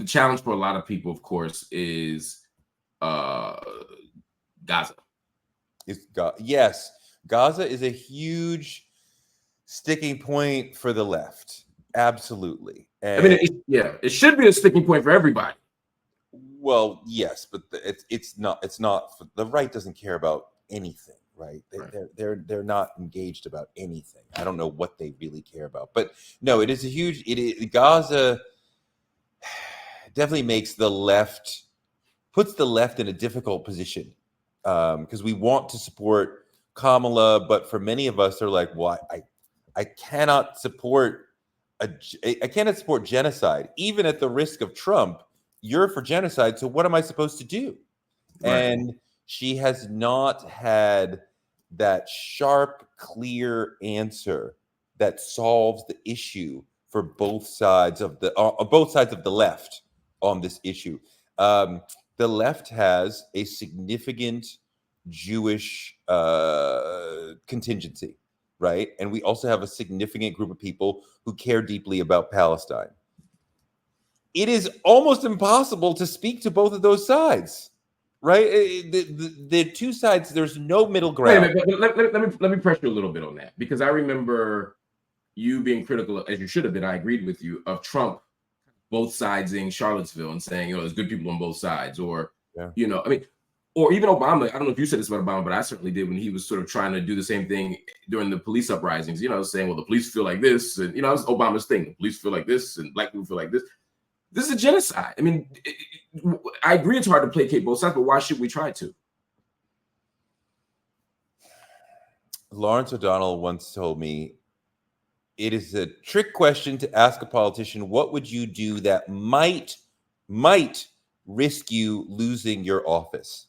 the challenge for a lot of people, of course, is Gaza. Yes, Gaza is a huge sticking point for the left. Absolutely. And, I mean, it should be a sticking point for everybody. Well, yes, but it's not. The right doesn't care about anything, right? They're not engaged about anything. I don't know what they really care about, but no, it is a huge. Gaza definitely puts the left in a difficult position, because we want to support Kamala, but for many of us, they're like, well, I cannot support genocide, even at the risk of Trump. You're for genocide, so what am I supposed to do? Right. And she has not had that sharp, clear answer that solves the issue for both sides of the left on this issue. The left has a significant Jewish contingency, right? And we also have a significant group of people who care deeply about Palestine. It is almost impossible to speak to both of those sides, right? The two sides, there's no middle ground. Wait a minute, let me press you a little bit on that, because I remember you being critical, as you should have been, I agreed with you, of Trump both sidesing Charlottesville and saying, there's good people on both sides, or, I mean, or even Obama. I don't know if you said this about Obama, but I certainly did when he was sort of trying to do the same thing during the police uprisings, saying, well, the police feel like this, and, it was Obama's thing. The police feel like this, and black people feel like this. This is a genocide. I mean, I agree it's hard to placate both sides, but why should we try to? Lawrence O'Donnell once told me, it is a trick question to ask a politician, what would you do that might risk you losing your office?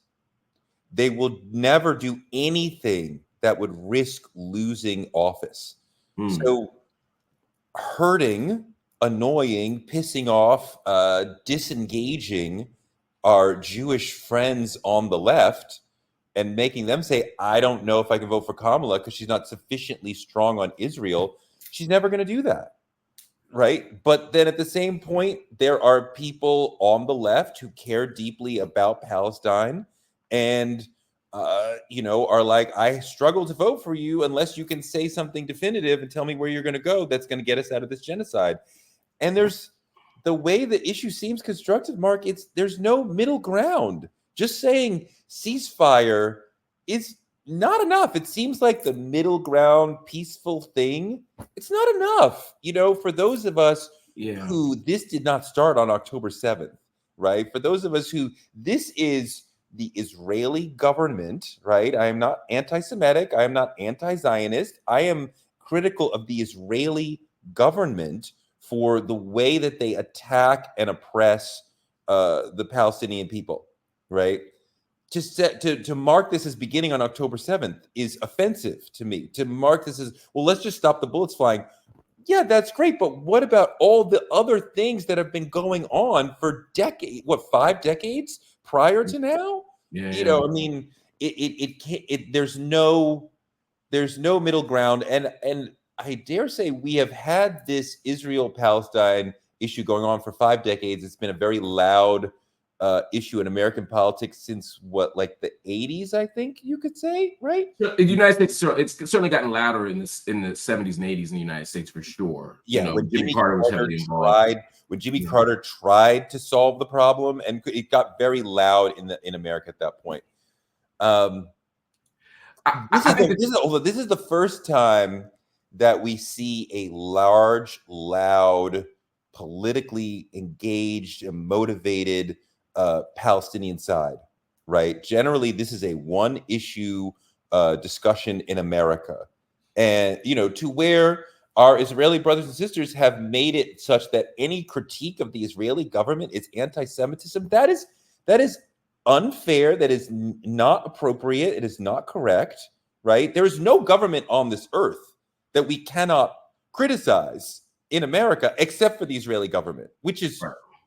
They will never do anything that would risk losing office. So hurting, annoying, pissing off, disengaging our Jewish friends on the left and making them say, I don't know if I can vote for Kamala because she's not sufficiently strong on Israel. She's never going to do that, right? But then at the same point, there are people on the left who care deeply about Palestine and, are like, I struggle to vote for you unless you can say something definitive and tell me where you're going to go that's going to get us out of this genocide. And there's the way the issue seems constructed, Mark, there's no middle ground. Just saying ceasefire is not enough. It seems like the middle ground, peaceful thing. It's not enough, for those of us who this did not start on October 7th, right? For those of us who this is the Israeli government, right? I am not anti-Semitic. I am not anti-Zionist. I am critical of the Israeli government for the way that they attack and oppress the Palestinian people, right? To mark this as beginning on October 7th is offensive to me. To mark this as, well, let's just stop the bullets flying. Yeah, that's great. But what about all the other things that have been going on for decades? 5 decades prior to now? I mean, there's no middle ground. And I dare say we have had this Israel-Palestine issue going on for 5 decades. It's been a very loud issue in American politics since the 80s, I think you could say, right? The United States, it's certainly gotten louder in the 70s and 80s in the United States for sure. Yeah, when Jimmy Carter was heavily involved. When Jimmy Carter tried to solve the problem, and it got very loud in America at that point. This is the first time that we see a large, loud, politically engaged and motivated Palestinian side, right? Generally, this is a one-issue discussion in America, and to where our Israeli brothers and sisters have made it such that any critique of the Israeli government is anti-Semitism. That is unfair. That is not appropriate. It is not correct, right? There is no government on this earth that we cannot criticize in America except for the Israeli government, which is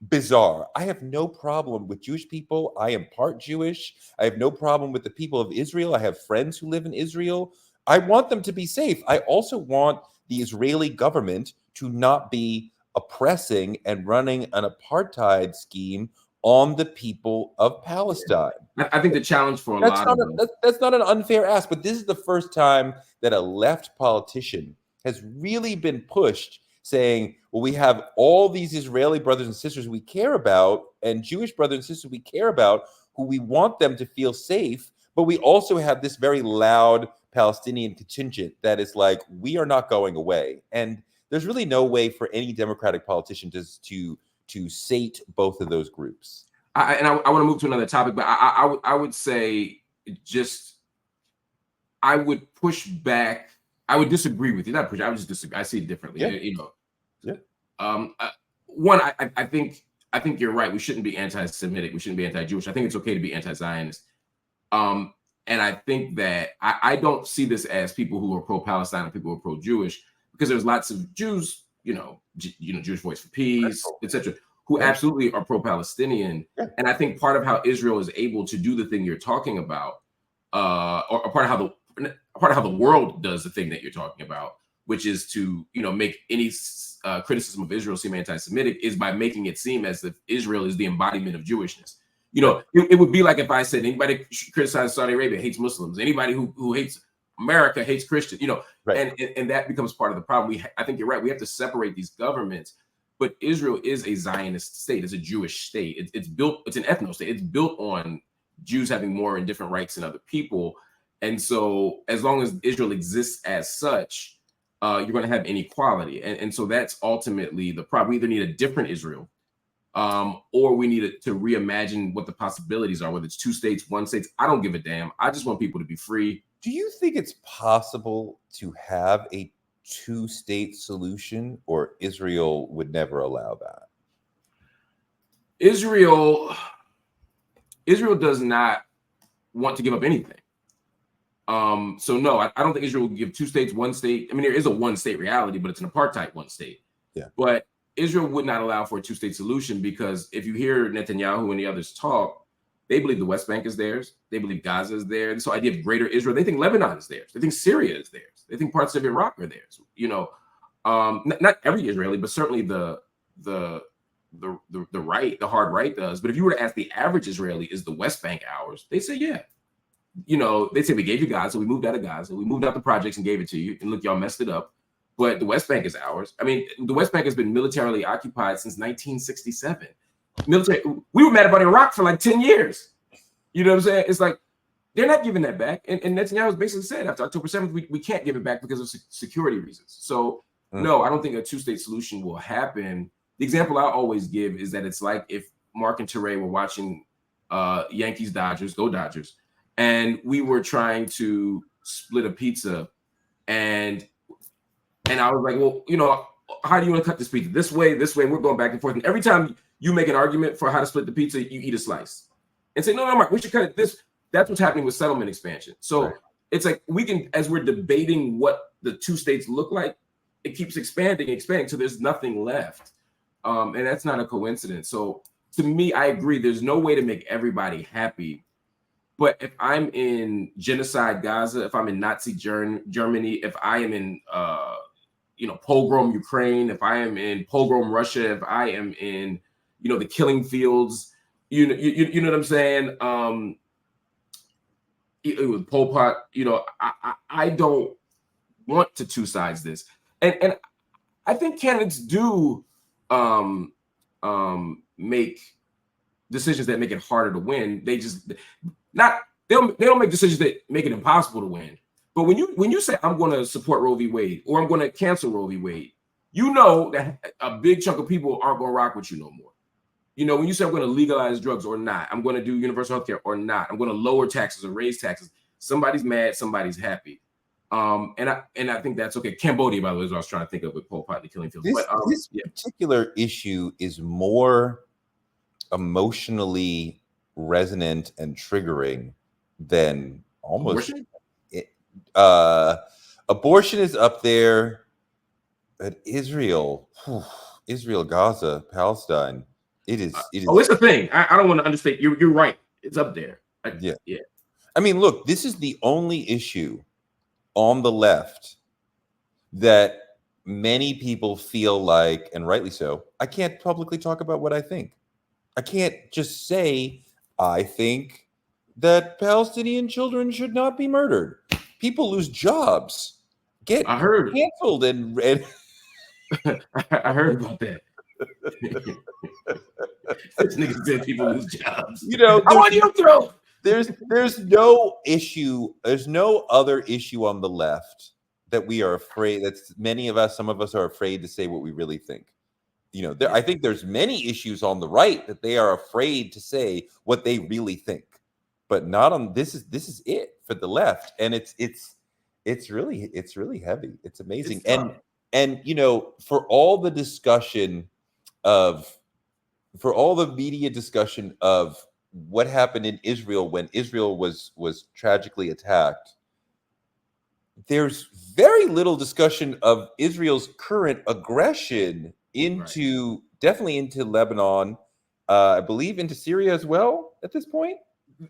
bizarre. I have no problem with Jewish people. I am part Jewish. I have no problem with the people of Israel. I have friends who live in Israel. I want them to be safe. I also want the Israeli government to not be oppressing and running an apartheid scheme on the people of Palestine. I think the challenge for a That's lot not of us, that's not an unfair ask, but this is the first time that a left politician has really been pushed saying, well, we have all these Israeli brothers and sisters we care about and Jewish brothers and sisters we care about who we want them to feel safe, but we also have this very loud Palestinian contingent that is like, we are not going away. And there's really no way for any Democratic politician to sate both of those groups. I want to move to another topic, but I would say just I would push back. I would disagree with you. Not push. I would just disagree. I see it differently. Yeah. You know. Yeah. One, I think you're right. We shouldn't be anti-Semitic. We shouldn't be anti-Jewish. I think it's okay to be anti-Zionist. And I think that I don't see this as people who are pro-Palestine and people who are pro-Jewish, because there's lots of Jews, Jewish Voice for Peace, etc., who absolutely are pro-Palestinian. Yeah. And I think part of how Israel is able to do the thing you're talking about, or part of how the world does the thing that you're talking about, which is to make any criticism of Israel seem anti-Semitic, is by making it seem as if Israel is the embodiment of Jewishness. It would be like if I said anybody criticizes Saudi Arabia hates Muslims, anybody who hates America hates Christians, Right. and that becomes part of the problem. I think you're right. We have to separate these governments. But Israel is a Zionist state. It's a Jewish state. It's an ethno state. It's built on Jews having more and different rights than other people. And so as long as Israel exists as such, you're going to have inequality. And so that's ultimately the problem. We either need a different Israel, or we need to reimagine what the possibilities are, whether it's 2 states, 1 state. I don't give a damn. I just want people to be free. Do you think it's possible to have a 2-state solution, or Israel would never allow that? Israel does not want to give up anything. So no, I don't think Israel will give 2 states, 1 state. I mean, there is a 1-state reality, but it's an apartheid 1 state. Yeah. But Israel would not allow for a 2-state solution, because if you hear Netanyahu and the others talk, they believe the West Bank is theirs. They believe Gaza is theirs. So idea of greater Israel, they think Lebanon is theirs. They think Syria is theirs. They think parts of Iraq are theirs. Not every Israeli, but certainly the right, the hard right does. But if you were to ask the average Israeli, is the West Bank ours? They say, yeah. They say, we gave you Gaza, we moved out of Gaza, we moved out the projects and gave it to you, and look, y'all messed it up. But the West Bank is ours. I mean, the West Bank has been militarily occupied since 1967. We were mad about Iraq for like 10 years. You know what I'm saying? It's like, they're not giving that back. And Netanyahu basically said after October 7th, we can't give it back because of security reasons. So no, I don't think a 2-state solution will happen. The example I always give is that it's like if Marc and Touré were watching Yankees Dodgers, go Dodgers, and we were trying to split a pizza, and I was like, well, how do you want to cut this pizza? This way, and we're going back and forth. And every time you make an argument for how to split the pizza, you eat a slice and say, no, Mark, we should cut it this. That's what's happening with settlement expansion. So It's like we can, as we're debating what the 2 states look like, it keeps expanding, so there's nothing left. And that's not a coincidence. So to me, I agree, there's no way to make everybody happy. But if I'm in genocide Gaza, if I'm in Nazi Germany, if I am in pogrom Ukraine, if I am in pogrom Russia, if I am in the killing fields, you know what I'm saying? With Pol Pot, I don't want to 2 sides this, and I think candidates do make decisions that make it harder to win. They don't make decisions that make it impossible to win. But when you say I'm going to support Roe v. Wade or I'm going to cancel Roe v. Wade, that a big chunk of people aren't going to rock with you no more. When you say I'm going to legalize drugs or not, I'm going to do universal healthcare or not, I'm going to lower taxes or raise taxes, somebody's mad, somebody's happy. And I think that's okay. Cambodia, by the way, is what I was trying to think of with Pol Pot and the killing fields. This particular issue is more emotionally resonant and triggering than almost abortion is up there, but Israel, Gaza, Palestine, it is. Oh, it's a thing. I don't want to understate. You're right. It's up there. Yeah. I mean, look, this is the only issue on the left that many people feel like, and rightly so, I can't publicly talk about what I think. I can't just say, I think that Palestinian children should not be murdered. People lose jobs, get I heard. canceled, and I heard about that. This nigga said people lose jobs. you know, I'm on your throat. there's no issue. There's no other issue on the left that we are afraid. That's many of us. Some of us are afraid to say what we really think. You know, I think there's many issues on the right that they are afraid to say what they really think, but not on this is it for the left, and it's really heavy. It's amazing, and you know, for all the discussion of, for all the media discussion of what happened in Israel when Israel was tragically attacked, there's very little discussion of Israel's current aggression into definitely into Lebanon, I believe into Syria as well at this point.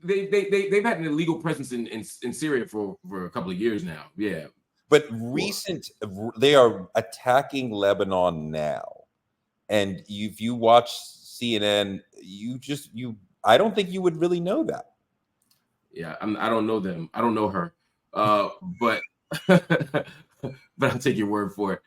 They've had an illegal presence in Syria for a couple of years now. Yeah. But they are attacking Lebanon now. And if you watch CNN, I don't think you would really know that. Yeah, I don't know them. I don't know her. But but I'll take your word for it.